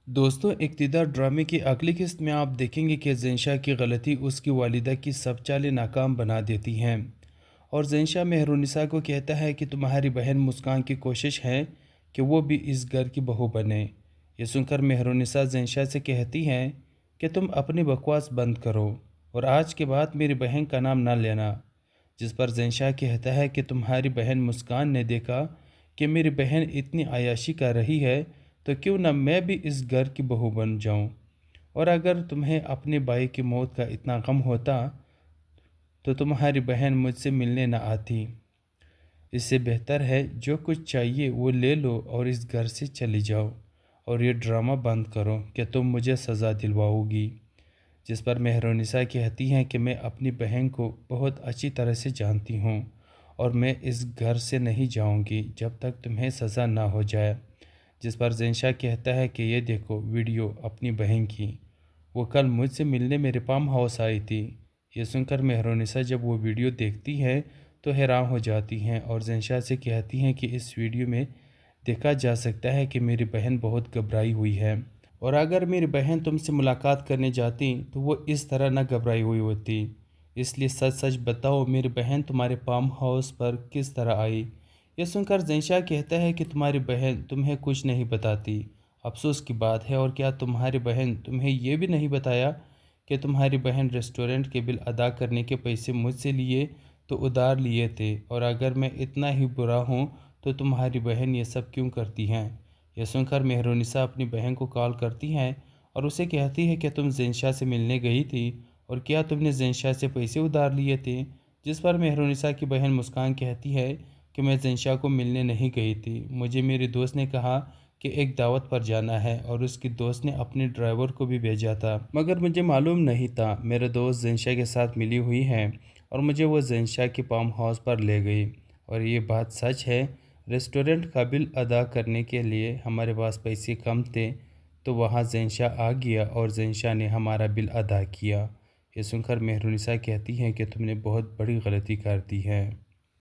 दोस्तों, इक़्तिदार ड्रामे की अगली किस्त में आप देखेंगे कि ज़ेनशा की गलती उसकी वालिदा की सब चालें नाकाम बना देती हैं। और ज़ेनशा मेहरुनिसा को कहता है कि तुम्हारी बहन मुस्कान की कोशिश है कि वो भी इस घर की बहू बने। ये सुनकर मेहरुनिसा ज़ेनशा से कहती हैं कि तुम अपनी बकवास बंद करो और आज के बाद मेरी बहन का नाम ना लेना। जिस पर ज़ेनशा कहता है कि तुम्हारी बहन मुस्कान ने देखा कि मेरी बहन इतनी आयाशी कर रही है, तो क्यों ना मैं भी इस घर की बहू बन जाऊं। और अगर तुम्हें अपने भाई की मौत का इतना गम होता तो तुम्हारी बहन मुझसे मिलने न आती। इससे बेहतर है जो कुछ चाहिए वो ले लो और इस घर से चली जाओ और ये ड्रामा बंद करो कि तुम मुझे सज़ा दिलवाओगी। जिस पर मेहरुनिसा कहती हैं कि मैं अपनी बहन को बहुत अच्छी तरह से जानती हूँ और मैं इस घर से नहीं जाऊँगी जब तक तुम्हें सज़ा ना हो जाए। जिस पर ज़ेनशा कहता है कि ये देखो वीडियो अपनी बहन की, वो कल मुझसे मिलने मेरे फार्म हाउस आई थी। ये सुनकर मेहरुनिसा जब वो वीडियो देखती है तो हैरान हो जाती हैं और ज़ेनशा से कहती हैं कि इस वीडियो में देखा जा सकता है कि मेरी बहन बहुत घबराई हुई है और अगर मेरी बहन तुमसे मुलाकात करने जाती तो वो इस तरह न घबराई हुई होती। इसलिए सच सच बताओ मेरी बहन तुम्हारे फार्म हाउस पर किस तरह आई। ये सुनकर ज़ेनशा कहता है कि तुम्हारी बहन तुम्हें कुछ नहीं बताती। अफसोस की बात है, और क्या तुम्हारी बहन तुम्हें ये भी नहीं बताया कि तुम्हारी बहन रेस्टोरेंट के बिल अदा करने के पैसे मुझसे लिए तो उधार लिए थे, और अगर मैं इतना ही बुरा हूँ तो तुम्हारी बहन ये सब क्यों करती हैं। यह सुनकर मेहरुनिसा अपनी बहन को कॉल करती हैं और उसे कहती है कि तुम ज़ेनशा से मिलने गई थी और क्या तुमने ज़ेनशा से पैसे उधार लिए थे। जिस पर मेहरुनिसा की बहन मुस्कान कहती है कि मैं ज़ेनशा को मिलने नहीं गई थी, मुझे मेरे दोस्त ने कहा कि एक दावत पर जाना है और उसकी दोस्त ने अपने ड्राइवर को भी भेजा था, मगर मुझे मालूम नहीं था। मेरे दोस्त ज़ेनशा के साथ मिली हुई हैं और मुझे वो ज़ेनशा के फार्म हाउस पर ले गई, और ये बात सच है। रेस्टोरेंट का बिल अदा करने के लिए हमारे पास पैसे कम थे, तो वहाँ ज़ेनशा आ गया और ज़ेनशा ने हमारा बिल अदा किया। ये सुनकर मेहरुनिसा कहती हैं कि तुमने बहुत बड़ी गलती कर दी है।